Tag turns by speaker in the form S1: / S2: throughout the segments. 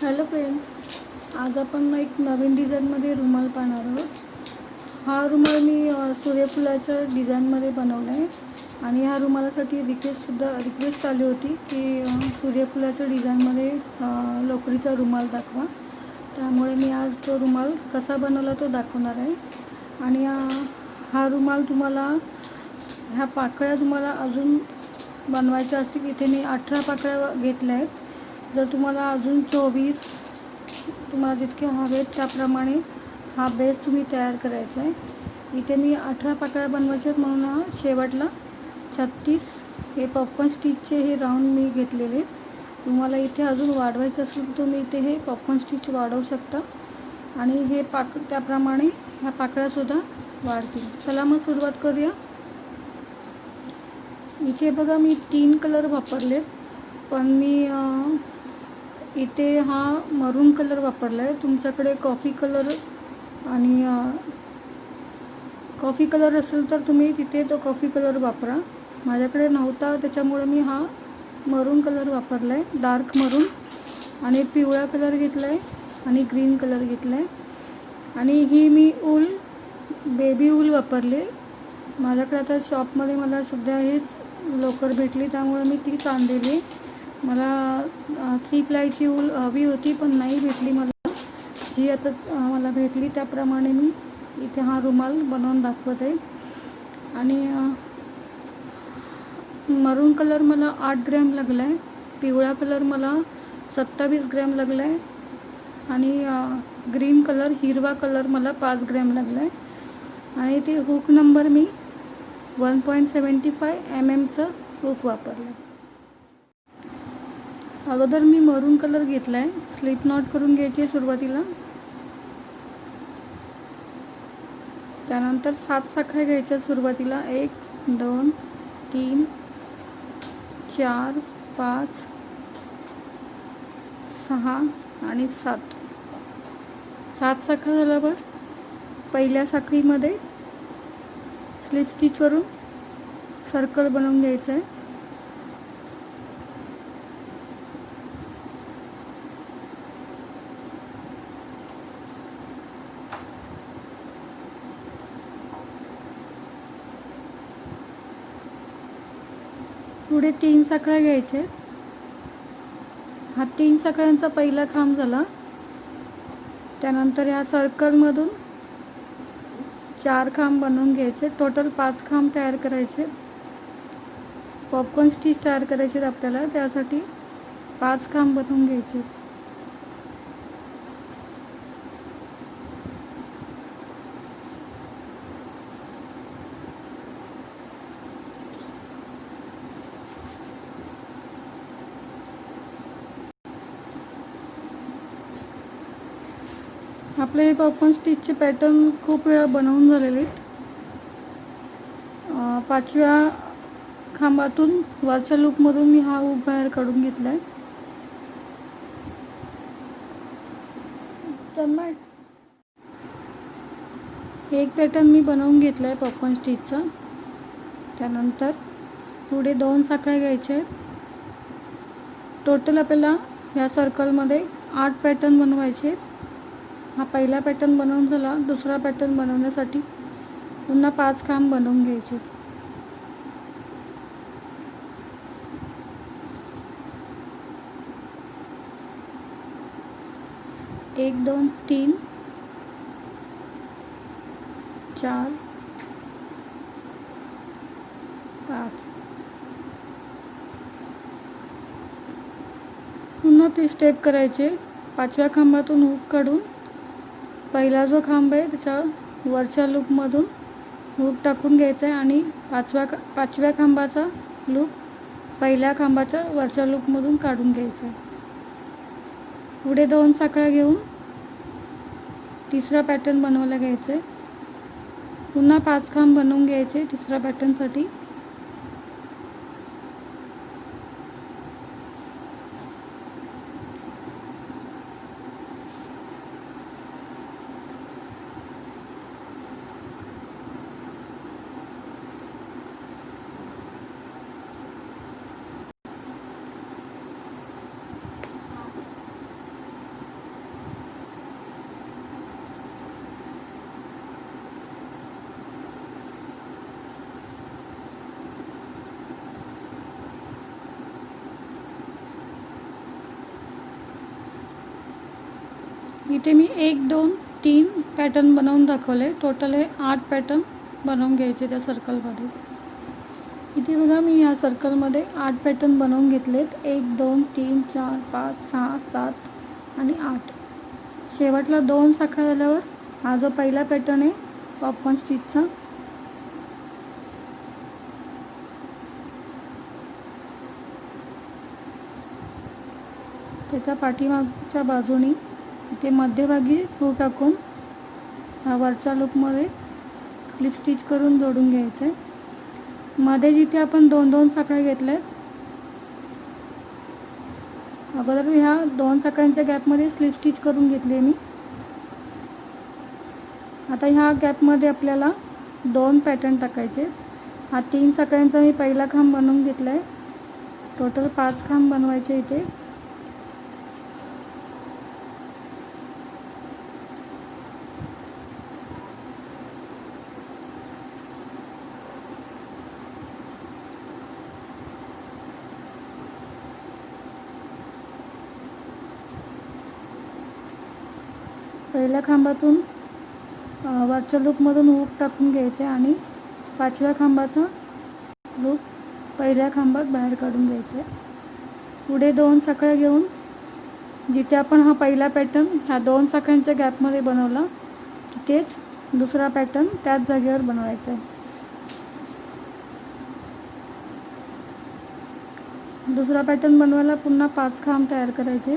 S1: Hello friends, आज आपण एक नवीन डिझाईनमध्ये रुमाल पाहणार आहोत. हा रुमाल मी सूर्यफुलाच्या डिझाईनमध्ये बनवला आहे आणि ह्या रुमालासाठी रिक्वेस्ट आली होती की सूर्यफुलाच्या डिझाईनमध्ये लोकरीचा रुमाल दाखवा. त्यामुळे मी आज तो रुमाल कसा बनवला तो दाखवणार आहे. आणि हा रुमाल ह्या पाकळ्या तुम्हाला अजून बनवायच्या असतील. इथे मी 18 पाकळ्या घेतल्या आहेत. जर तुम्हाला अजून 24 तुम्हाला जितके हवेत त्याप्रमाणे हा बेस तुम्ही तयार करायचा आहे. इथे मी 18 पाकळ्या बनवायच्या आहेत म्हणून शेवटला 36 हे पॉपकॉर्न स्टिचचे हे राऊंड मी घेतलेले. तुम्हाला इथे अजून वाढवायचं असेल तर तुम्ही इथे हे पॉपकॉर्न स्टिच वाढवू शकता आणि हे त्याप्रमाणे ह्या पाकळ्यासुद्धा वाढतील. चला मग सुरुवात करूया. इथे बघा मी 3 कलर वापरले, पण मी इथे हा मरून कलर वापरला आहे. तुमच्याकडे कॉफी कलर असेल तर तुम्ही तिथे तो कॉफी कलर वापरा. माझ्याकडे नव्हता त्याच्यामुळे मी हा मरून कलर वापरला आहे, डार्क मरून. आणि पिवळा कलर घेतला आहे आणि ग्रीन कलर घेतला आहे. आणि ही मी बेबी ऊल वापरले. माझ्याकडे आता शॉपमध्ये मला सध्या हेच लोकर भेटली त्यामुळे मी तीच आणलेली. मला 3 प्लायची ऊल हवी होती पण नाही भेटली मला. जी आता मला भेटली त्याप्रमाणे मी इथे हा रुमाल बनवून दाखवत आहे. आणि मरून कलर मला 8 ग्रॅम लागला आहे, पिवळा कलर मला 27 ग्रॅम लागला आहे आणि ग्रीन कलर हिरवा कलर मला 5 ग्रॅम लागला आहे. आणि ते हुक नंबर मी 1.75 mm हुक वापरला. अगोदर मी मरून कलर घेतला आहे. स्लिप नॉट करून घ्यायची आहे सुरुवातीला. त्यानंतर 7 साखळ्या घ्यायच्या सुरुवातीला. 1 2 3 4 5 6 आणि 7 साखळ्या झाल्यावर पहिल्या साखळीमध्ये स्लिप स्टिचवरून सर्कल बनवून घ्यायचं आहे. पुढे 3 साखळ्या घ्यायचे. हा 3 साखळ्यांचा पहिला खांब झाला. त्यानंतर ह्या सर्कलमधून 4 खांब बनवून घ्यायचे. टोटल 5 खांब तयार करायचे. पॉपकॉर्न स्टिच तयार करायचे आपल्याला, त्यासाठी 5 खांब बनवून घ्यायचे. आपले हे पॉपकॉर्न स्टिचचे पॅटर्न खूप वेळा बनवून झालेले आहेत. 5व्या खांबातून वरच्या लूपमधून मी हा हुक बाहेर काढून घेतला आहे. एक पॅटर्न मी बनवून घेतला आहे पॉपकॉर्न स्टिचचा. त्यानंतर पुढे 2 साखळ्या घ्यायच्या आहेत. टोटल आपल्याला ह्या सर्कलमध्ये 8 पॅटर्न बनवायचे आहेत. हा पहिला पॅटर्न बनवून झाला. दुसरा पॅटर्न बनवण्यासाठी पुन्हा 5 खांब बनवून घ्यायचे. एक 2 3 4 5 पुन्हा ते स्टेप करायचे. 5व्या खांबातून हुक काढून पहिला जो खांब आहे त्याच्या वरच्या लूपमधून हुक टाकून घ्यायचा आहे आणि 5व्या खांबाचा लूप पहिल्या खांबाच्या वरच्या लूपमधून काढून घ्यायचा आहे. पुढे 2 साखळ्या घेऊन तिसरा पॅटर्न बनवायला घ्यायचा आहे. पुन्हा 5 खांब बनवून घ्यायचे तिसऱ्या पॅटर्नसाठी. इथे मी 1 2 3 पॅटर्न बनवून दाखवले. टोटल हे 8 पॅटर्न बनवून घ्यायचे त्या सर्कलमध्ये. इथे बघा मी या सर्कलमध्ये 8 पॅटर्न बनवून घेतलेत. 1 2 3 4 5 6 7 आणि 8. शेवटला 2 साखळ्या झाल्यावर हा जो पहिला पॅटर्न आहे पॉपकॉर्न स्टिचचा, त्याच्या पाठीमागच्या बाजूनी इथे मध्यभागी हुक टाकून वरच्या लूपमध्ये स्लिप स्टिच करून जोडून घ्यायचं आहे. मध्ये जिथे आपण 2-2 साखळ्या घेतल्यात, अगोदर ह्या 2 साखळ्यांच्या गॅपमध्ये स्लिप स्टिच करून घेतली मी. आता ह्या गॅपमध्ये आपल्याला 2 पॅटर्न टाकायचे. हा 3 साखळ्यांचा मी पहिला खांब बनवून घेतला आहे. टोटल 5 खांब बनवायचे इथे. पहिल्या खांबातून वरच्या लूपमधून हुक टाकून घ्यायचे आणि 5व्या खांबाचा लूप पहिल्या खांबात बाहेर काढून घ्यायचे. पुढे 2 साखळ्या घेऊन जिथे आपण हा पहिला पॅटर्न ह्या 2 साखळ्यांच्या गॅपमध्ये बनवला, तिथेच दुसरा पॅटर्न त्याच जागेवर बनवायचा आहे. दुसरा पॅटर्न बनवायला पुन्हा 5 खांब तयार करायचे.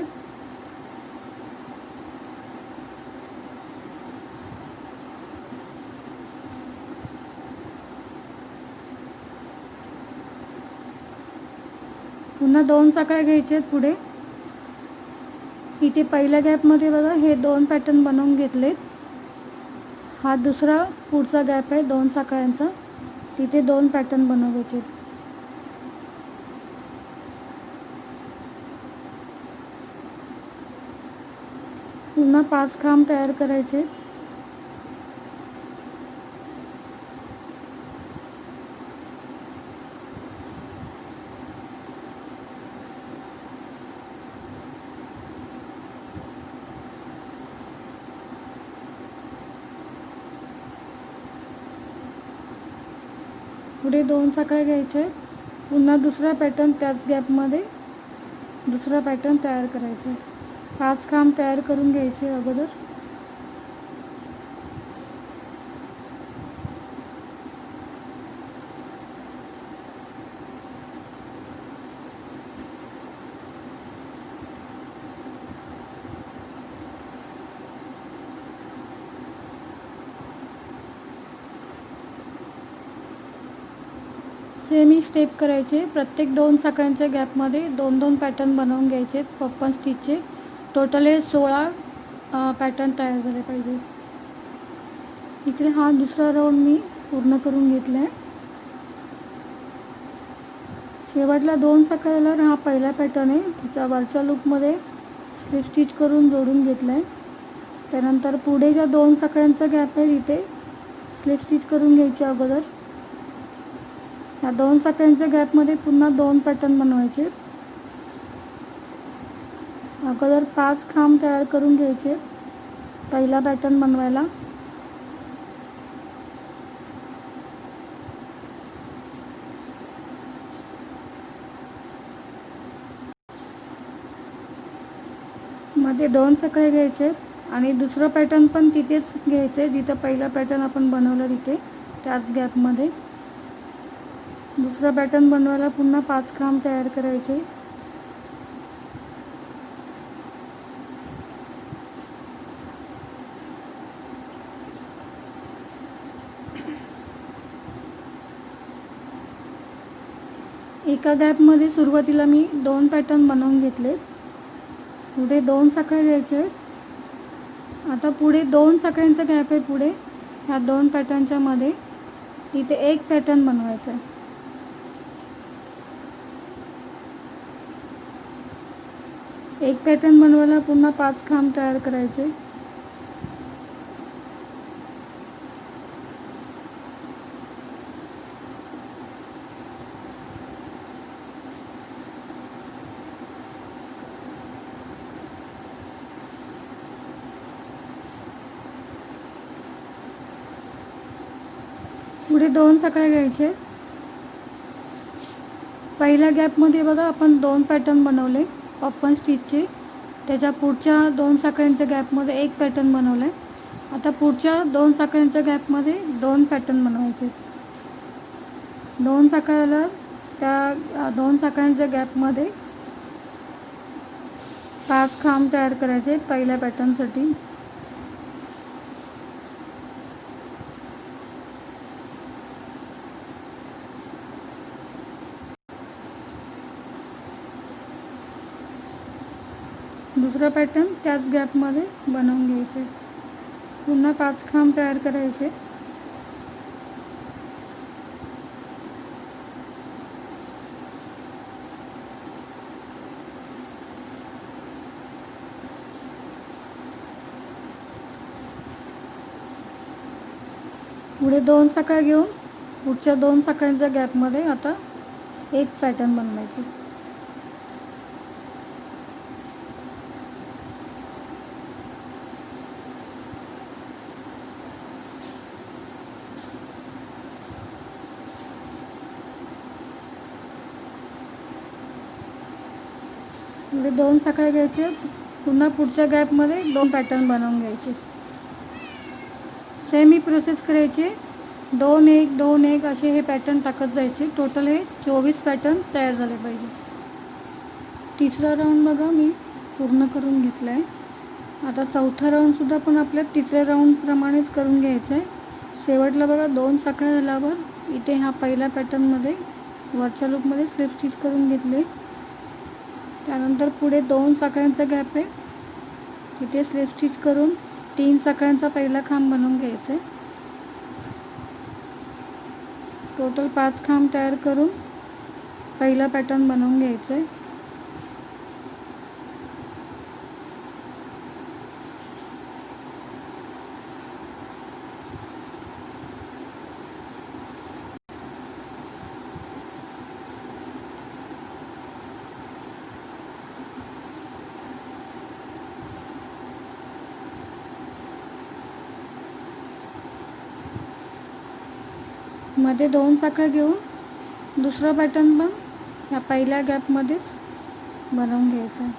S1: पुन्हा 2 साखळ्या घ्यायच्या आहेत पुढे. इथे पहिल्या गॅपमध्ये बघा हे 2 पॅटर्न बनवून घेतलेत. हा दुसरा पुढचा गॅप आहे 2 साखळ्यांचा, तिथे 2 पॅटर्न बनवायचे. पुन्हा 5 खांब तयार करायचे. पुढे 2 साखळ्या घ्यायचे. पुन्हा दुसरा पॅटर्न त्याच गॅपमध्ये दुसरा पॅटर्न तयार करायचा. 5 खांब तयार करून घ्यायचे अगोदर. सेम ही स्टेप करायचे. प्रत्येक 2 साखळ्यांच्या गॅपमध्ये 2-2 पॅटर्न बनवून घ्यायचे पॉपकॉर्न स्टिचचे. टोटल हे 16 पॅटर्न तयार झाले पाहिजे. इकडे हा दुसरा राऊंड मी पूर्ण करून घेतला आहे. शेवटला 2 साखळ्या झाल्यावर हा पहिला पॅटर्न आहे, त्याच्या वरच्या लूपमध्ये स्लिप स्टिच करून जोडून घेतला आहे. त्यानंतर पुढे ज्या 2 साखळ्यांचा गॅप आहे तिथे स्लिप स्टिच करून घ्यायचे अगोदर. या 2 साखळ्यांच्या गॅपमध्ये पुन्हा 2 पॅटर्न बनवायचे. अगोदर 5 खांब तयार करून घ्यायचे पहिला पॅटर्न बनवायला. मध्ये 2 साखळ्या घ्यायचे आणि दुसरं पॅटर्न पण तिथेच घ्यायचे जिथं पहिला पॅटर्न आपण बनवला तिथे त्याच गॅपमध्ये. दुसरा पॅटर्न बनवायला पुन्हा 5 खांब तयार करायचे. एका गॅपमध्ये सुरुवातीला मी 2 पॅटर्न बनवून घेतले. पुढे 2 साखळ्या घ्यायचे. आता पुढे 2 साखळ्यांचा गॅप आहे. पुढे ह्या 2 पॅटर्नच्या मध्ये तिथे एक पॅटर्न बनवायचा आहे. एक पॅटर्न बनवायला पुन्हा 5 खांब तयार करायचे. पुढे 2 साखळ्या घ्यायचे. पहिल्या गॅपमध्ये बघा आपण 2 पॅटर्न बनवले ओपन स्टिचचे. त्याच्या पुढच्या 2 साखळ्यांच्या गॅपमध्ये 1 पॅटर्न बनवलं आहे. आता पुढच्या 2 साखळ्यांच्या गॅपमध्ये 2 पॅटर्न बनवायचे. 2 साखळ्याला त्या 2 साखळ्यांच्या गॅपमध्ये 5 खांब तयार करायचे पहिल्या पॅटर्नसाठी. दुसरा पॅटर्न त्याच गॅपमध्ये बनवून घ्यायचे. पुन्हा 5 खांब तयार करायचे. पुढे 2 साखळ्या घेऊन पुढच्या 2 साखळ्यांच्या गॅपमध्ये आता 1 पॅटर्न बनवायचे. पुढे 2 साखळ्या घ्यायचे. पुन्हा पुढच्या गॅपमध्ये 2 पॅटर्न बनवून घ्यायचे. सेम ही प्रोसेस करायची. 2 1 2 1 असे हे पॅटर्न टाकत जायचे. टोटल हे 24 पॅटर्न तयार झाले पाहिजे. तिसरा राऊंड बघा मी पूर्ण करून घेतला आहे. आता चौथा राऊंडसुद्धा पण आपल्या तिसऱ्या राऊंडप्रमाणेच करून घ्यायचं आहे. शेवटला बघा 2 साखळ्या झाल्यावर इथे हा पहिल्या पॅटर्नमध्ये वरच्या लूपमध्ये स्लिप स्टिच करून घेतले. त्यानंतर पुढे 2 साखळ्यांचा गॅप आहे, तिथे स्लिप स्टिच करून 3 साखळ्यांचा पहिला खांब बनवून घ्यायचा आहे. टोटल 5 खांब तयार करून पहिला पॅटर्न बनवून घ्यायचा आहे. मध्ये 2 साखळ्या घेऊन दुसरा पॅटर्न पण या पहिल्या गॅपमध्येच बनवून घ्यायचा आहे.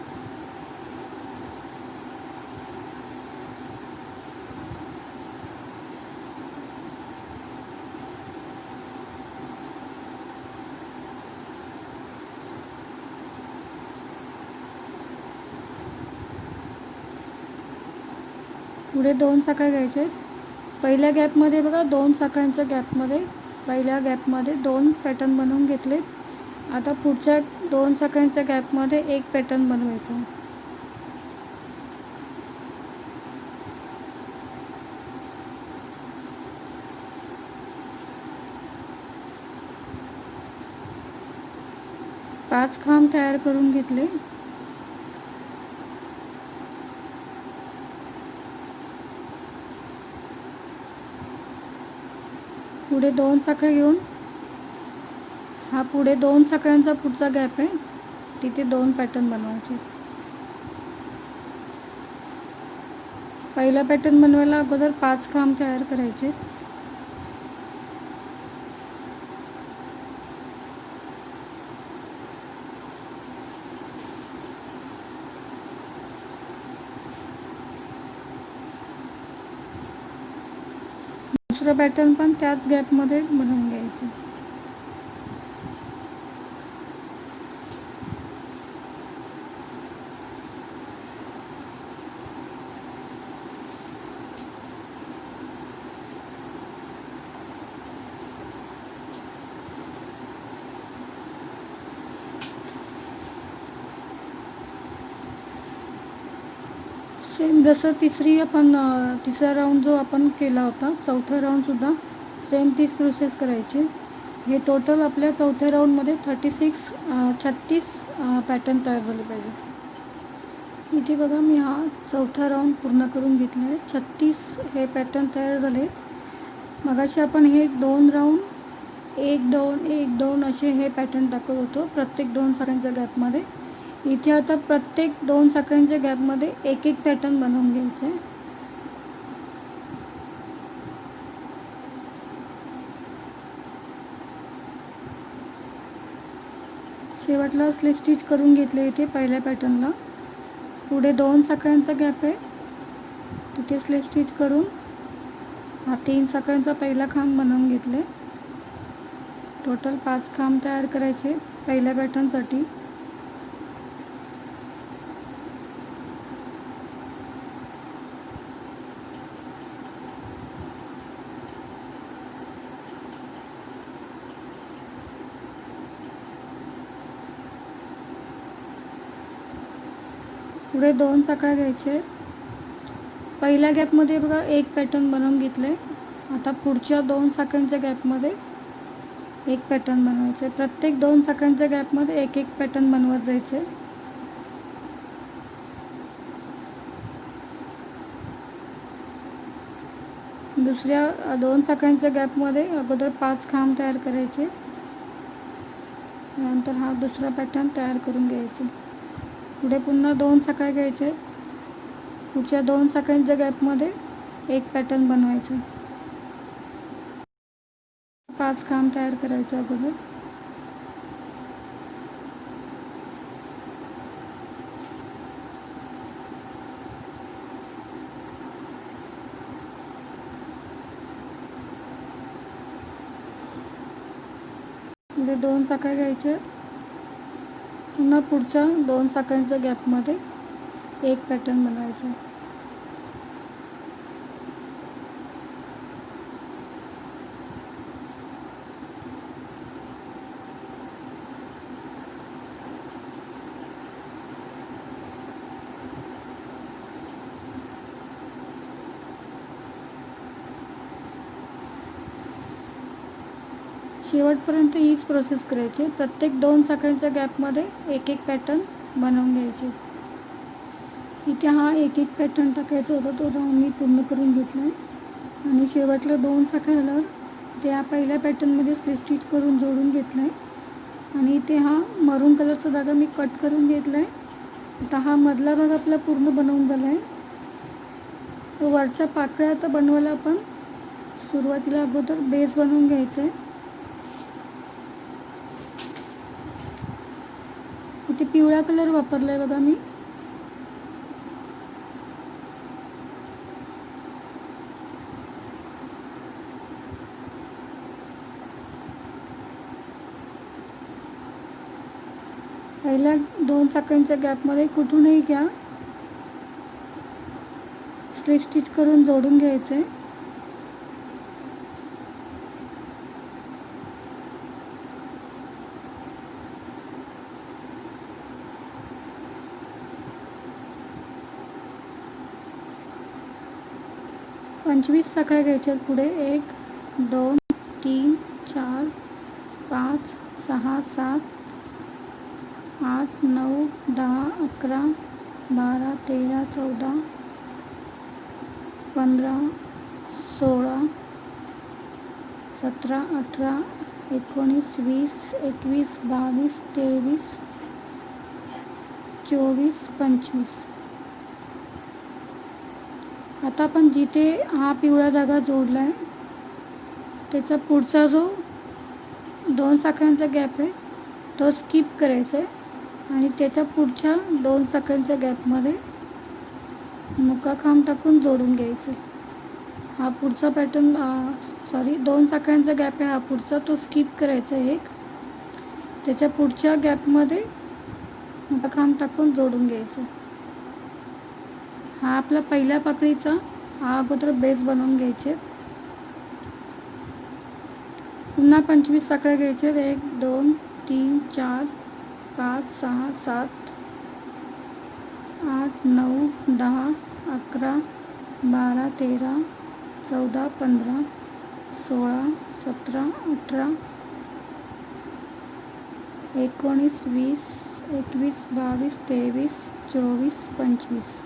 S1: पुढे 2 साखळ्या घ्यायचे. पहिल्या गॅपमध्ये बघा 2 साखळ्यांच्या गॅपमध्ये पहिल्या गॅपमध्ये 2 पॅटर्न बनवून घेतले. आता पुढच्या 2 साखळ्यांच्या गॅपमध्ये 1 पॅटर्न बनवायचं. पाच खांब तयार करून घेतले. पुढे 2 साखळ्या घेऊन हा पुढे 2 साखळ्यांचा पुढचा गॅप आहे, तिथे 2 पॅटर्न बनवायचे. पहिला पॅटर्न बनवायला अगोदर 5 खांब तयार करायचे. दुसरा पॅटर्न पण त्याच गॅपमध्ये बनवून घ्यायचे. सेम जसं तिसरा राऊंड जो आपण केला होता, चौथा राऊंडसुद्धा सेम तीच प्रोसेस करायची. हे टोटल आपल्या चौथ्या राऊंडमध्ये 36 पॅटर्न तयार झाले पाहिजे. इथे बघा मी हा चौथा राऊंड पूर्ण करून घेतला आहे. 36 हे पॅटर्न तयार झाले. मगाशी आपण हे 2 राऊंड 1 2 1 2 असे हे पॅटर्न टाकत होतो प्रत्येक 2 साखळ्यांच्या गॅपमध्ये. इथे आता प्रत्येक 2 साखळ्यांच्या गॅपमध्ये 1 1 पॅटर्न बनवून घ्यायचे आहे. शेवटला स्लिप स्टिच करून घेतले इथे पहिल्या पॅटर्नला. पुढे 2 साखळ्यांचा गॅप आहे, तिथे स्लिप स्टिच करून हा 3 साखळ्यांचा पहिला खांब बनवून घेतले. टोटल 5 खांब तयार करायचे पहिल्या पॅटर्नसाठी. पुढे 2 साखळ्या घ्यायचे. पहिल्या गॅपमध्ये बघा एक पॅटर्न बनवून घेतले. आता पुढच्या 2 साखळ्यांच्या गॅपमध्ये एक पॅटर्न बनवायचे. प्रत्येक 2 साखळ्यांच्या गॅपमध्ये एक एक पॅटर्न बनवत जायचे. दुसऱ्या 2 साखळ्यांच्या गॅपमध्ये अगोदर 5 खांब तयार करायचे. नंतर हा दुसरा पॅटर्न तयार करून घ्यायचे. पुढे पुन्हा 2 साखळ्या घ्यायचे. पुढच्या 2 साखळ्यांच्या गॅपमध्ये एक पॅटर्न बनवायचे. 5 खांब तयार करायचे अगोदर. पुढे 2 साखळ्या घ्यायच्या. पुन्हा पुढच्या 2 साखळ्यांच्या गॅपमध्ये एक पॅटर्न बनवायचा. शेवटपर्यंत हीच प्रोसेस करायची. प्रत्येक 2 साखळ्यांच्या गॅपमध्ये एक एक पॅटर्न बनवून घ्यायचे. इथे हा एक एक पॅटर्न टाकायचा होता, तो मी पूर्ण करून घेतला आहे. आणि शेवटला 2 साखळ्या झाल्यावर त्या पहिल्या पॅटर्नमध्ये स्लिप स्टिच करून जोडून घेतलं आहे. आणि इथे हा मरून कलरचा धागा मी कट करून घेतला आहे. आता हा मधला भाग आपला पूर्ण बनवून झाला आहे. वरच्या पाकळ्या आता बनवायला आपण सुरुवातीला अगोदर बेस बनवून घ्यायचा आहे. इथे पिवळा कलर वापरला आहे बघा मी. पहिल्या 2 साखळ्यांच्या गॅपमध्ये कुठूनही घ्या, स्लिप स्टिच करून जोडून घ्यायचं आहे. पंचवीस साखळ्या घ्यायच्या. पुढे 1 2 3 4 5 6 7 8 9 10 11 12 13 14 15 16 17 18 19 20 21 22 23 24 25. आता आपण जिथे हा पिवळा धागा जोडला आहे त्याच्या पुढचा जो 2 साखळ्यांचा गॅप आहे तो स्किप करायचा आहे आणि त्याच्या पुढच्या 2 साखळ्यांच्या गॅपमध्ये मुका खांब टाकून जोडून घ्यायचे. हा पुढचा पॅटर्न 2 साखळ्यांचा गॅप आहे हा पुढचा, तो स्किप करायचा आहे. एक त्याच्या पुढच्या गॅपमध्ये मुका खांब टाकून जोडून घ्यायचं. हा आपला पहिल्या पाकळीचा हा अगोदर बेस बनवून घ्यायचे. पुन्हा 25 साखळ्या घ्यायचे. 1 2 3 4 5 6 7 8 9 10 11 12 13 14 15 16 17 18 19 20 21 22 23 24 25.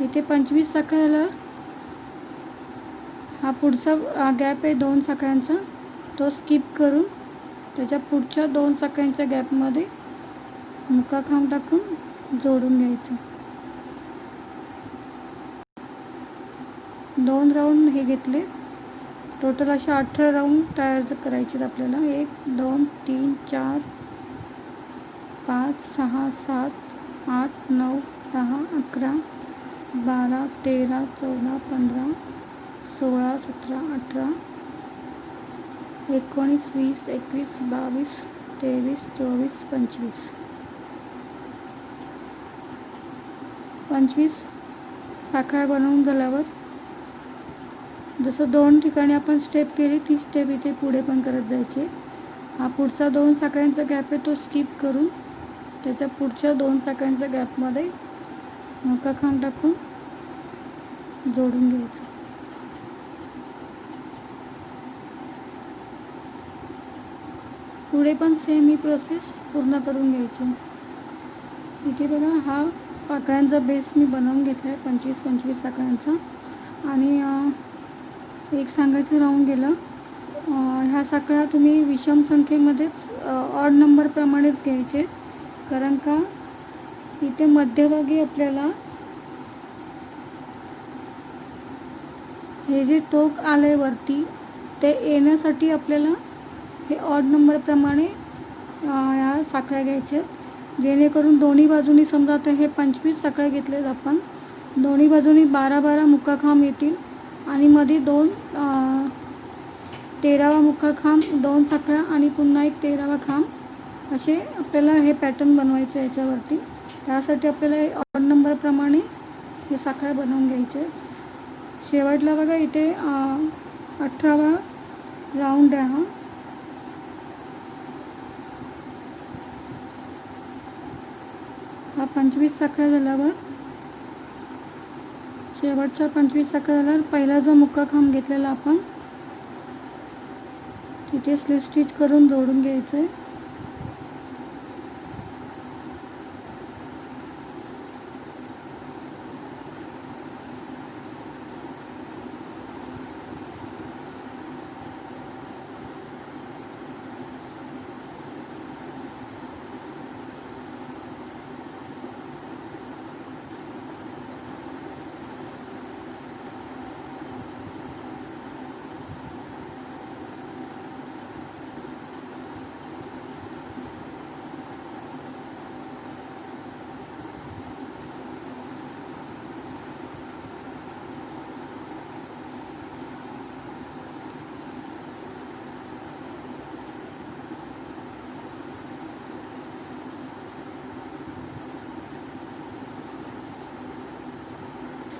S1: इथे 25 साखळ्या झाल्यावर हा पुढचा गॅप आहे 2 साखळ्यांचा, तो स्किप करून त्याच्या पुढच्या 2 साखळ्यांच्या गॅपमध्ये मुका खांब टाकून जोडून घ्यायचं. 2 राऊंड हे घेतले. टोटल अशा 18 राऊंड तयार करायचे आहेत आपल्याला. 1 2 3 4 5 6 7 8 9 10 11 12 13 14 15 16 17 18 19 20 21 22 23 24 25 25 साखळ्या बनवून झाल्यावर जसं 2 ठिकाणी आपण स्टेप केली ती स्टेप इथे पुढे पण करत जायची. हा पुढचा 2 साखळ्यांचा गॅप आहे तो स्किप करून त्याच्या पुढच्या 2 साखळ्यांच्या गॅपमध्ये मका खांब टाकून जोडून घ्यायचं. पुढे पण सेम ही प्रोसेस पूर्ण करून घ्यायची. इथे बघा हा पाकळ्यांचा बेस मी बनवून घेतला आहे 25-25 साखळ्यांचा. आणि एक सांगायचं राहून गेलं, ह्या साखळ्या तुम्ही विषम संख्येमध्येच ऑड नंबरप्रमाणेच घ्यायचे, कारण का इथे मध्यभागी आपल्याला हे जे टोक आले वरती ते येण्यासाठी आपल्याला हे ऑड नंबरप्रमाणे ह्या साखळ्या घ्यायच्या, जेणेकरून दोन्ही बाजूनी समजा आता हे 25 साखळ्या घेतलेत आपण, दोन्ही बाजूनी 12-12 मुक्का खांब येतील आणि मध्ये 2 13वा मुक्का खांब, 2 साखळ्या आणि पुन्हा एक 13वा खांब, असे आपल्याला हे पॅटर्न बनवायचे याच्यावरती. त्यासाठी आपल्याला ऑड नंबरप्रमाणे हे साखळ्या बनवून घ्यायचे. शेवटला बघा इथे 18वा राऊंड आहे. हा 25 साखळ्या झाल्यावर शेवटच्या 25 साखळ्या झाल्यावर पहिला जो मुक्का खांब घेतलेला आपण तिथे स्लिप स्टिच करून जोडून घ्यायचं आहे.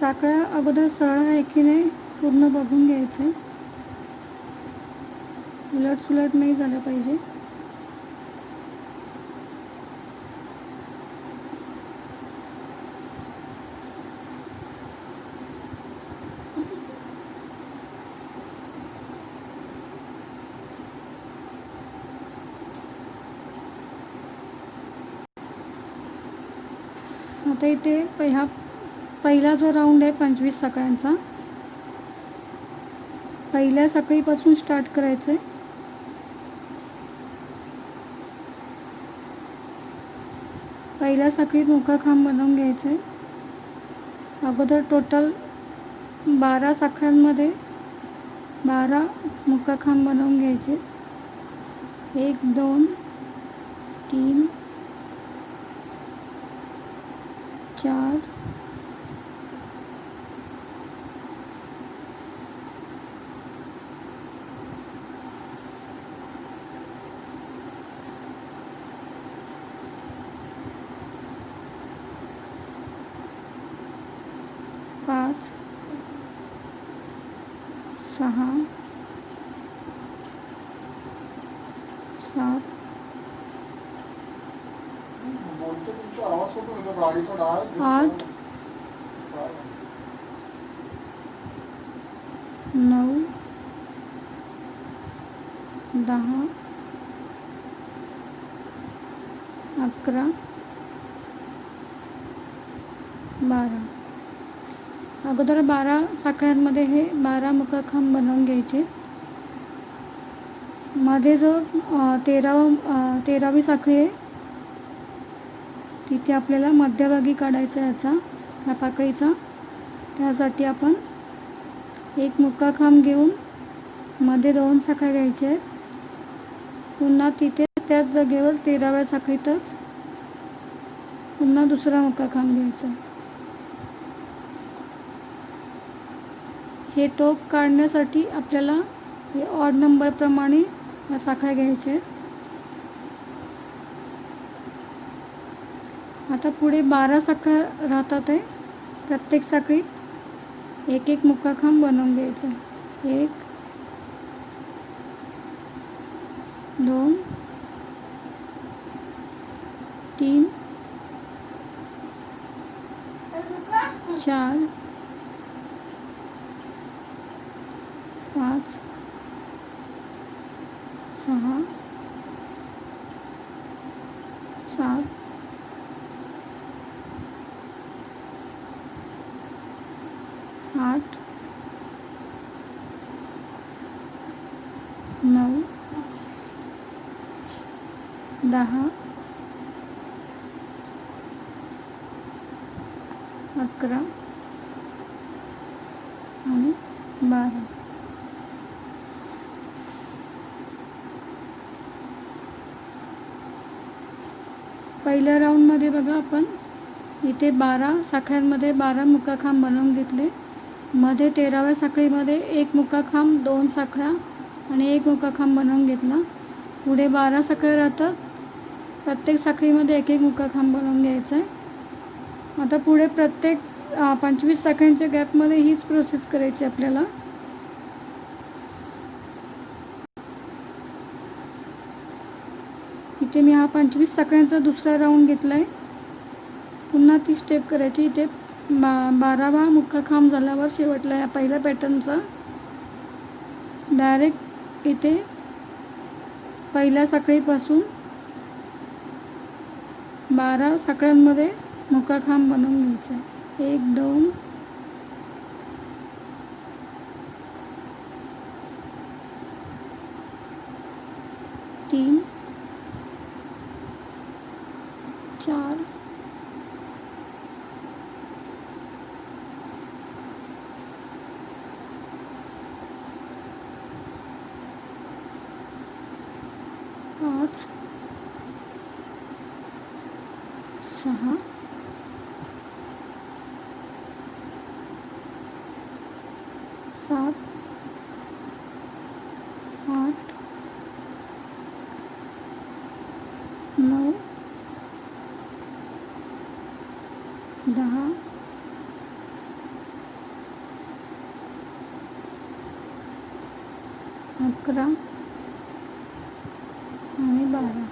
S1: साखळ्या अगोदर सरळ एकीने पूर्ण बघून घ्यायचे, उलट नाही झालं पाहिजे. आता इथे पहिला जो राऊंड आहे 25 साखळ्यांचा, पहिल्या साखळीपासून स्टार्ट करायचं आहे. पहिल्या साखळीत मुक्का खांब बनवून घ्यायचं आहे. अगोदर टोटल 12 साखळ्यांमध्ये 12 मुक्का खांब बनवून घ्यायचे. 1 2 3 4 5 6 7 8 9 10 11 12. अगोदर 12 साखळ्यांमध्ये हे 12 मुक्का खांब बनवून घ्यायचे. मध्ये जो 13वी साखळी आहे तिथे आपल्याला मध्यभागी काढायचा याचा ह्या पाकळीचा. त्यासाठी आपण एक मुक्का खांब घेऊन मध्ये 2 साखळ्या घ्यायच्या आहेत. पुन्हा तिथे त्याच जागेवर 13व्या साखळीतच पुन्हा दुसरा मुक्का खांब घ्यायचा. हे टोक काढण्यासाठी आपल्याला हे ऑड नंबरप्रमाणे या साखळ्या घ्यायच्या आहेत. आता पुढे 12 साखळ्या राहतात आहे. प्रत्येक साखळीत एक एक मुक्का खांब बनवून घ्यायचा. 1 2 3 4 5 6 7 8 9 10 11 आणि 12. पहिल्या राऊंडमध्ये बघा आपण इथे 12 साखळ्यांमध्ये 12 मुक्का खांब बनवून घेतले. मध्ये 13व्या साखळीमध्ये एक मुक्का खांब, 2 साखळ्या आणि एक मुक्का खांब बनवून घेतला. पुढे 12 साखळ्या राहतात. प्रत्येक साखळीमध्ये एक एक मुक्का खांब बनवून घ्यायचा आहे. आता पुढे प्रत्येक 25 साखळ्यांच्या गॅपमध्ये हीच प्रोसेस करायची आपल्याला. इथे मी हा 25 साखळ्यांचा दुसरा राऊंड घेतला आहे. पुन्हा ती स्टेप करायची. इथे 12वा मुक्का खांब झाल्यावर शेवटला या पहिल्या पॅटर्नचा डायरेक्ट इथे पहिल्या साखळीपासून 12 साखळ्यांमध्ये मुक्का खांब बनवून घ्यायचा आहे. 1 2 3 4 5 6 7 8 9 10 11 आणि 12.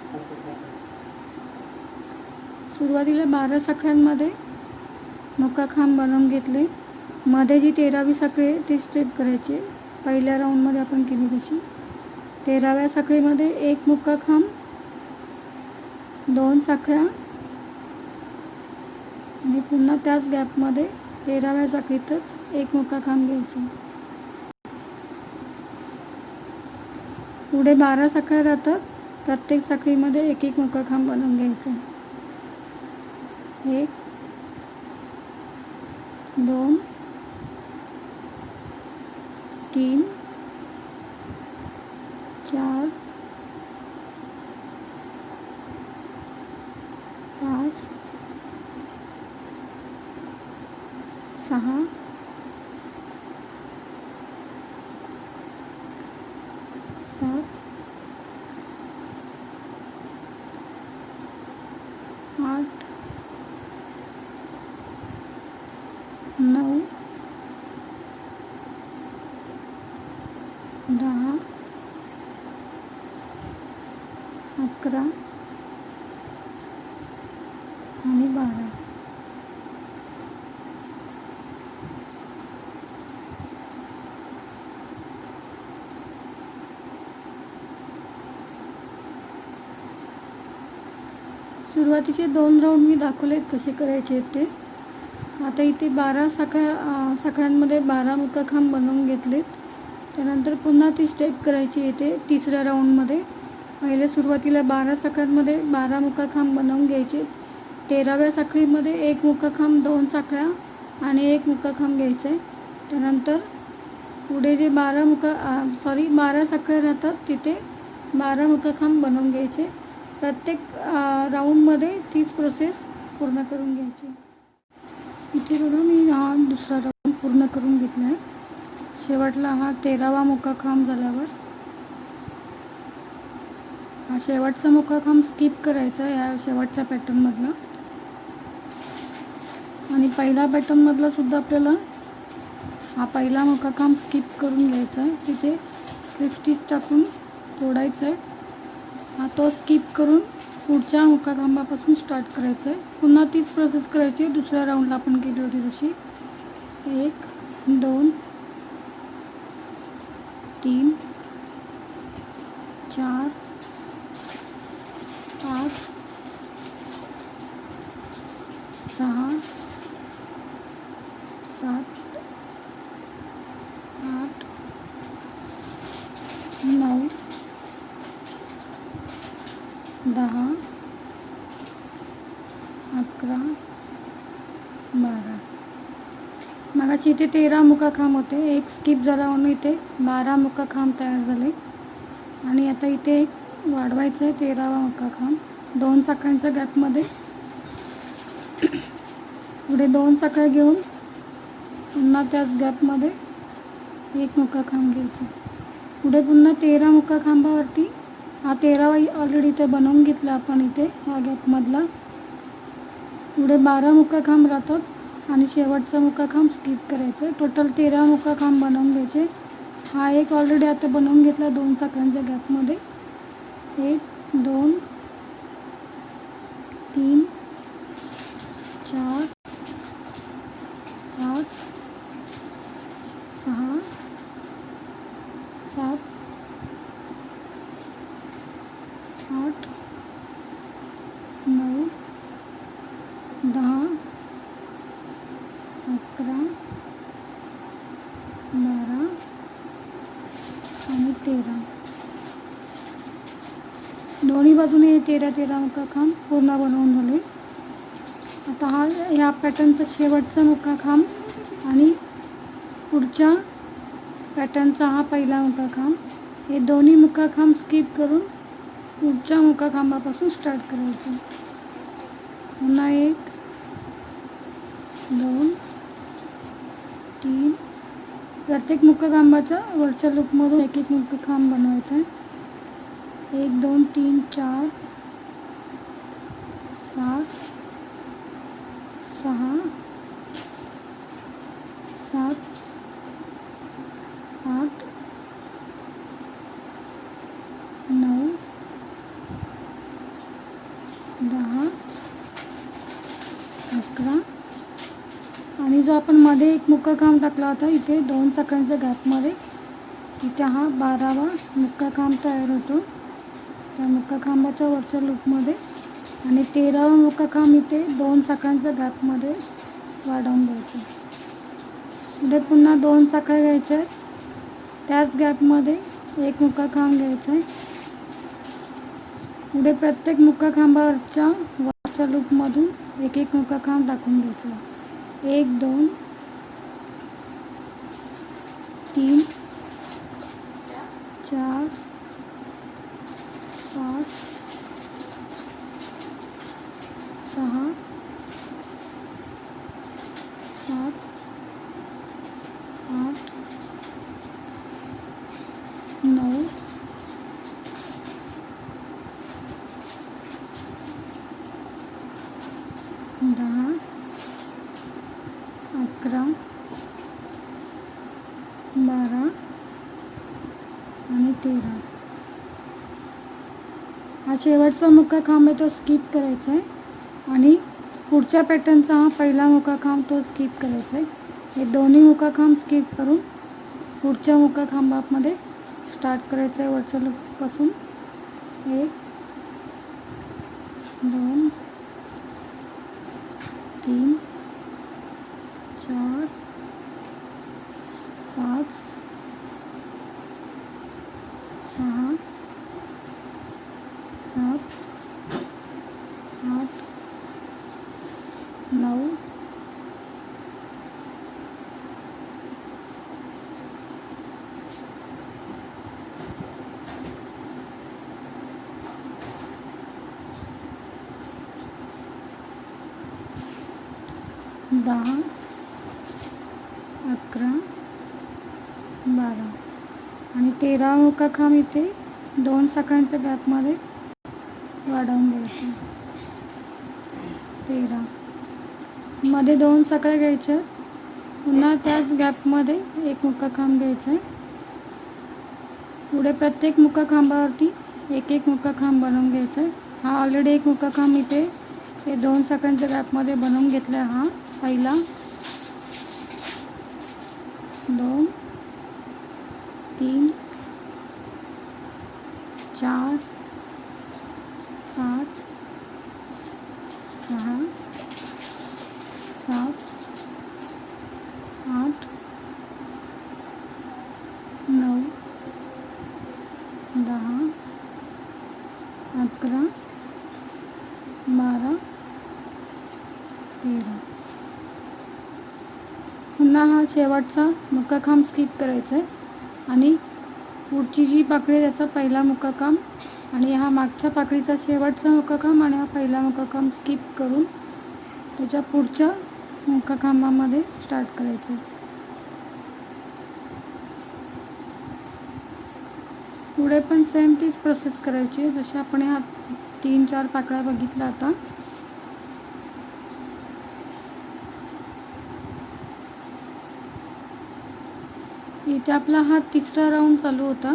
S1: सुरुवातीला 12 साखळ्यांमध्ये मुक्का खांब बनवून घेतले. मध्ये जी 13वी साखळी आहे ती स्टेप करायची. पहिल्या राऊंडमध्ये आपण केली तशी. 13व्या साखळीमध्ये एक मुक्का खांब, 2 साखळ्या आणि पुन्हा त्याच गॅपमध्ये 13व्या साखळीतच एक मुक्का खांब घ्यायचा. पुढे 12 साखळ्या राहतात. प्रत्येक साखळीमध्ये एक एक मुक्का खांब बनवून घ्यायचा. 1 2 3 4 5 6 7 8 9 10 11 आणि 12. सुरुवातीचे 2 राऊंड मी दाखवलेत कसे करायचे आहेत ते. आता इथे 12 साखळ्यांमध्ये 12 मुक्का खांब बनवून घेतलेत. त्यानंतर पुन्हा ती स्टेप करायची येते तिसऱ्या राऊंडमध्ये. पहिले सुरुवातीला 12 साखळ्यांमध्ये 12 मुक्का खांब बनवून घ्यायचे. 13व्या साखळीमध्ये एक मुक्का खांब, 2 साखळ्या आणि एक मुक्का खांब घ्यायचा आहे. त्यानंतर पुढे जे 12 साखळ्या राहतात तिथे 12 मुकाखांब बनवून घ्यायचे. प्रत्येक राऊंडमध्ये तीच प्रोसेस पूर्ण करून घ्यायची. इथे बघा मी हा दुसरा राऊंड पूर्ण करून घेतला आहे. शेवटला हा 13वा मुकाखांब झाल्यावर हा शेवटचा मुकाखांब स्किप करायचा या शेवटच्या पॅटर्नमधला. आणि पहिला पॅटर्नमधला सुद्धा आपल्याला हा पहिला मुकाखांब स्किप करून घ्यायचा आहे. तिथे स्लिप स्टिच टाकून तोडायचं आहे. हा तो स्किप करून पुढच्या मुकाखांबापासून स्टार्ट करायचं आहे. पुन्हा तीच प्रोसेस करायची दुसऱ्या राऊंडला आपण केली होती तशी. 1 2 3 4 5 6 7 8 9 10 11 12. मगाशी इथे 13 मुकाखांब होते. एक स्किप झाला म्हणून इथे 12 मुकाखांब तयार झाले. आणि आता इथे एक वाढवायचं आहे 13वा मुकाखांब. 2 साखळ्यांच्या गॅपमध्ये पुढे 2 साखळ्या घेऊन पुन्हा त्याच गॅपमध्ये एक मुकाखांब घ्यायचा. पुढे पुन्हा 13 मुकाखांबावरती हा 13वा ऑलरेडी इथे बनवून घेतला आपण इथे ह्या गॅपमधला. पुढे 12 मुकाखांब राहतात आणि शेवटचा मुकाखांब स्किप करायचं. टोटल 13 मुकाखांब बनवून घ्यायचे. हा एक ऑलरेडी आता बनवून घेतला 2 साखळ्यांच्या गॅपमध्ये. 1 2 3 4 5 6 7 8 9 10 11 12 आणि 13. दोन्ही बाजूने हे 13 मुकाखांब पूर्ण बनवून झाले. आता हा ह्या पॅटर्नचा शेवटचा मुकाखांब आणि पुढच्या पॅटर्नचा हा पहिला मुकाखांब. हे दोन्ही मुकाखांब स्किप करून पुढच्या मुकाखांबापासून स्टार्ट करायचं. पुन्हा 1 2 3. प्रत्येक मुकाखांबाच्या वरच्या लूपमधून एक एक मुकाखांब बनवायचा आहे. 1 2 3 4 5 6 7 8 9 10 11. आणि जो आपण मध्ये एक मुकाखांब टाकला होता इथे 2 साखळ्यांच्या गॅपमध्ये, इथे हा 12वा मुकाखांब तयार होतो त्या मुकाखांबाच्या वरच्या लूपमध्ये. आणि 13वा मुकाखांब इथे 2 साखळ्यांच्या गॅपमध्ये वाढवून घ्यायचं. पुढे पुन्हा 2 साखळ्या घ्यायच्या आहेत. त्याच गॅपमध्ये एक मुकाखांब घ्यायचा आहे. पुढे प्रत्येक मुकाखांबावरच्या वरच्या लूपमधून एक एक मुकाखांब टाकून घ्यायचा. 1 2 3 4 5 6 7 8 9 10 11 12 आणि 13. हा शेवटचा मुकाखांब आहे तो स्किप करायचा आहे. आणि पुढच्या पॅटर्नचा हा पहिला मुकाखांब तो स्किप करायचा आहे. हे दोन्ही मुकाखांब स्किप करून पुढच्या मुकाखांबामध्ये स्टार्ट करायचं आहे वरच्या लूपपासून. 1 2 3 4 5 6 7 8 9 10, 11, 12 आणि 13 मुका खांब इथे 2 साखळ्यांच्या गॅपमध्ये वाढवून घ्यायचे. 13 मध्ये 2 साखळ्या घ्यायच्या. पुन्हा त्याच गॅपमध्ये एक मुका खांब घ्यायचा आहे. पुढे प्रत्येक मुका खांबावरती एक एक मुका खांब बनवून घ्यायचा आहे. हा ऑलरेडी एक मुका खांब इथे हे 2 साखळ्यांच्या गॅपमध्ये बनवून घेतला आहे. हा पहिला, 2, 3, 4, 5, 6, 7, 8, 9, 10, 11, 12, 13. पुन्हा हा शेवटचा मुका खांब स्किप करायचा आहे आणि पुढची जी पाकळी आहे त्याचा पहिला मुका खांब आणि हा मागच्या पाकळीचा शेवटचा मुका खांब आणि हा पहिला मुका खांब स्किप करून त्याच्या पुढच्या मुका खांबामध्ये स्टार्ट करायचं आहे. पुढे पण सेम तीच प्रोसेस करायची आहे जशी आपण ह्या 3-4 पाकळ्या बघितल्या आता. इथे आपला हा तिसरा राऊंड चालू होता.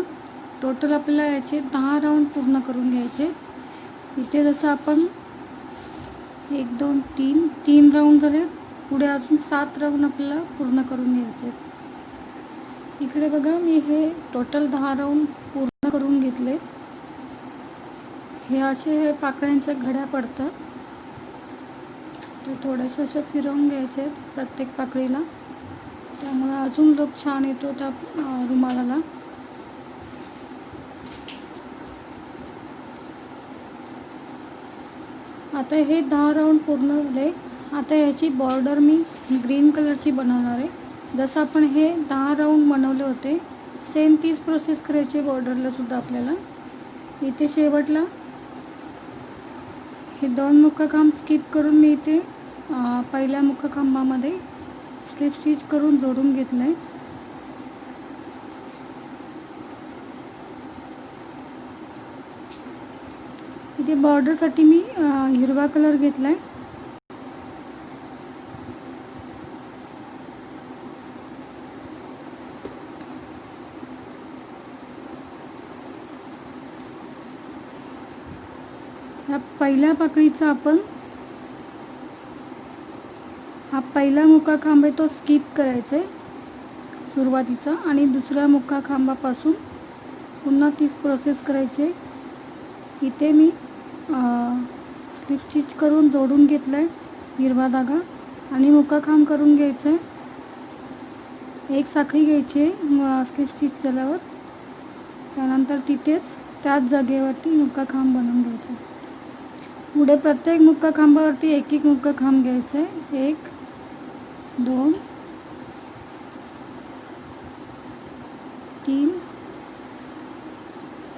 S1: टोटल आपल्याला याचे 10 राऊंड पूर्ण करून घ्यायचे. इथे जसं आपण 1, 2, 3 राऊंड झाले. पुढे अजून 7 राऊंड आपल्याला पूर्ण करून घ्यायचे. इकडे बघा मी हे टोटल 10 राऊंड पूर्ण करून घेतले. हे असे पाकळ्यांच्या घड्या पडतात. ते थोडेसे असे फिरवून घ्यायचे प्रत्येक पाकळीला. त्यामुळे अजून लूक छान येतो त्या रुमालाला. आता हे 10 राऊंड पूर्ण झाले. आता याची बॉर्डर मी ग्रीन कलरची बनवणार आहे. जसं आपण हे 10 राऊंड बनवले होते सेम तीच प्रोसेस करायची बॉर्डरला सुद्धा आपल्याला. इथे शेवटला हे 2 मुका खांब स्किप करून मी इथे पहिल्या मुका खांबामध्ये स्लिप स्टिच करून जोडून घेतलं आहे. इथे बॉर्डरसाठी मी हिरवा कलर घेतला आहे. ह्या पहिल्या पाकळीचा आपण हा पहिला मुका खांब आहे तो स्किप करायचा आहे सुरुवातीचा आणि दुसऱ्या मुका खांबापासून पुन्हा तीच प्रोसेस करायची आहे. इथे मी स्लिप स्टिच करून जोडून घेतलं आहे हिरवा धागा आणि मुका खांब करून घ्यायचं आहे. एक साखळी घ्यायची आहे स्लिप स्टिच झाल्यावर. त्यानंतर तिथेच त्याच जागेवरती मुका खांब बनवून घ्यायचं. पुढे प्रत्येक मुका खांबावरती एक एक मुका खांब घ्यायचं आहे. 1, 2, 3,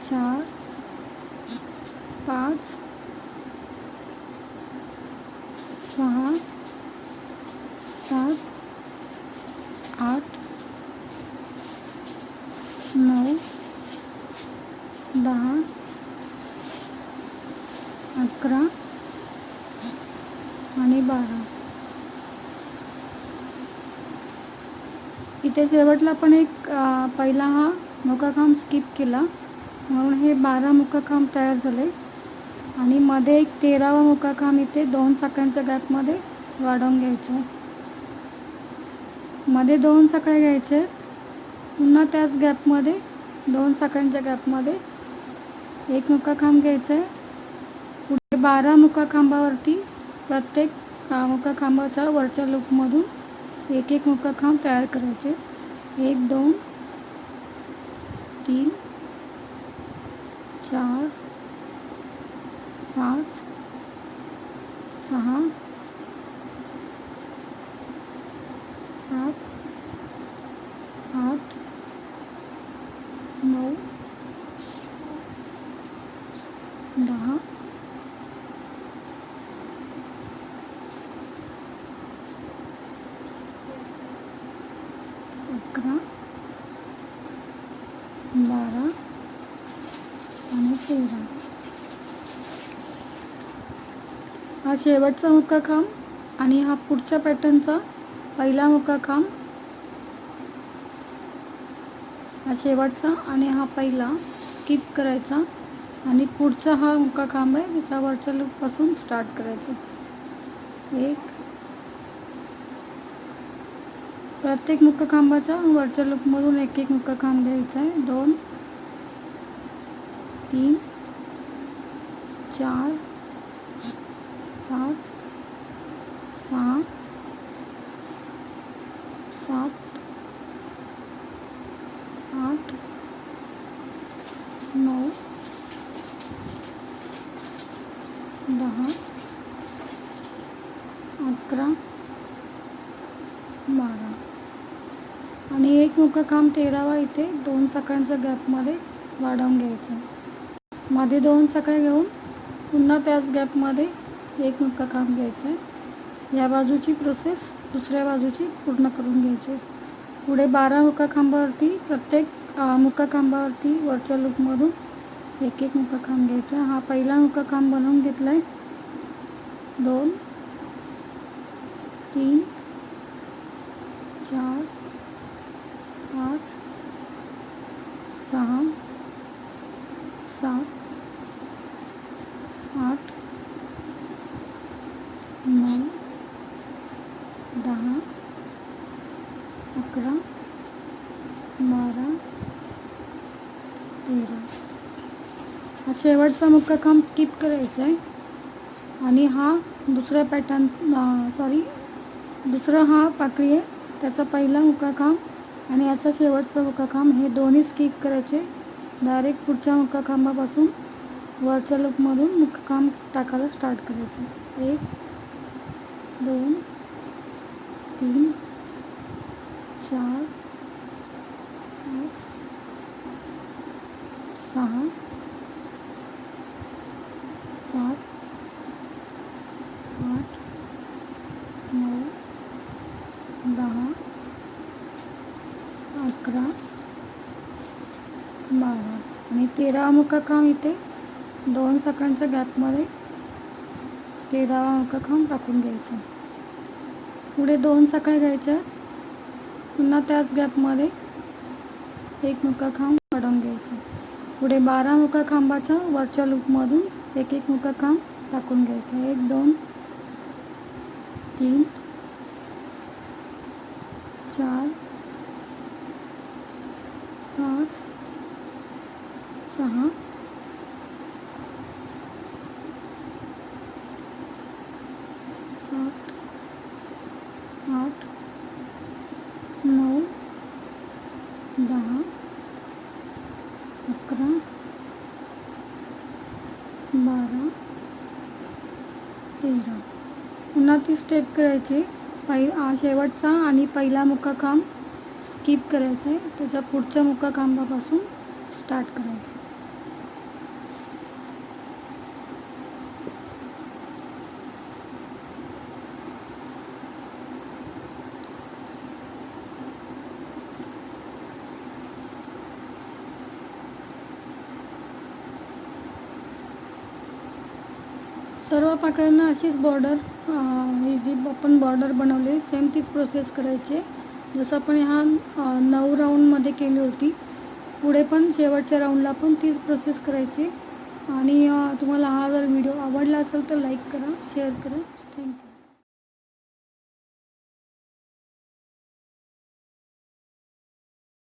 S1: 4, 5, 6, 7, 8, 9, 10, 11 आणि 12. इथे शेवटला पण एक पहिला हा मुका खांब स्किप केला म्हणून हे 12 मुका खांब तयार झाले आणि मध्ये एक 13वा मुका खांब इथे 2 साखळ्यांच्या गॅपमध्ये वाढवून घ्यायचं. मध्ये 2 साखळ्या घ्यायचे. पुन्हा त्याच गॅपमध्ये 2 साखळ्यांच्या गॅपमध्ये एक मुका खांब घ्यायचा आहे. पुढे 12 मुका खांबावरती प्रत्येक मुका खांबाच्या वरच्या लूपमधून एक एक मुका खांब तयार करायचे. 1, 2, 3, 4, 5, 6, 7, 8, 9, 10, 11, हा शेवटचा मुक्का खांब आणि हा पुढच्या पॅटर्नचा पहिला मुक्का खांब, हा शेवटचा आणि हा पहिला स्किप करायचा आणि पुढचा हा मुक्का खांब आहे त्याच्या वरच्या लूपपासून स्टार्ट करायचं. एक, प्रत्येक मुक्का खांबाच्या वरच्या लूपमधून एक एक मुक्का खांब घ्यायचा आहे. 2, 3, 4, 5, 6, 7, 8, 9, 10, 11, 12 आणि एक मुक्का खांब 13वा इथे 2 साखळ्यांच्या गॅपमध्ये वाढवून घ्यायचं. मध्ये 2 साखळ्या घेऊन पुन्हा त्याच गॅपमध्ये एक मुक्का खांब घ्यायचा आहे. या बाजूची प्रोसेस दुसऱ्या बाजूची पूर्ण करून घ्यायची. पुढे 12 मुक्का खांबावरती प्रत्येक मुक्का खांबावरती वरच्या लूपमधून एक एक मुक्का खांब घ्यायचा. हा पहिला मुक्का खांब बनवून घेतला आहे. 2, 3, 4, 5, 6, 7, 8, 9, 10, 11, 12, 13. हा शेवटचा मुक्का खांब स्किप करायचा आहे आणि हा दुसरा पॅटर्न दुसरा हा पाकळी आहे त्याचा पहिला मुक्का खांब आणि याचा शेवटचा मुक्का खांब हे दोन्ही स्किप करायचे. डायरेक्ट पुढच्या मुक्का खांबापासून वरच्या लूपमधून मुक्का खांब टाकायला स्टार्ट करायचं. 1, 2, 3, 4, 5, 6, 7, 8, 9, 10, 11, 12 आणि 13वा मुक्का खांब इथे 2 साखळ्यांच्या गॅपमध्ये 13वा मुक्का खांब टाकून घ्यायचा. पुढे 2 साखळ्या घ्यायच्या, पुन्हा त्याच गॅपमध्ये एक मुक्का खांब वाढवून घ्यायचा. पुढे 12 मुक्का खांबाच्या वरच्या लूपमधून एक एक मुक्का खांब टाकून घ्यायचा. 1, 2, 3, 4, 5, 6, 7, 8, 9, 10, 11, 12, 13. पुन्हा ती स्टेप करायची. शेवटचा आणि पहिला मुक्का खांब स्किप करायचा आहे त्याच्या पुढच्या मुक्का खांबापासून स्टार्ट करायचं. सर्व पाकळ्यांना अशीच बॉर्डर ही जी आपण बॉर्डर बनवली सेम तीच प्रोसेस करायची आहे जसं आपण ह्या 9 राऊंडमध्ये केली होती. पुढे पण शेवटच्या राऊंडला पण तीच प्रोसेस करायची. आणि तुम्हाला हा जर व्हिडिओ आवडला असेल तर लाईक करा, शेअर करा. थँक्यू.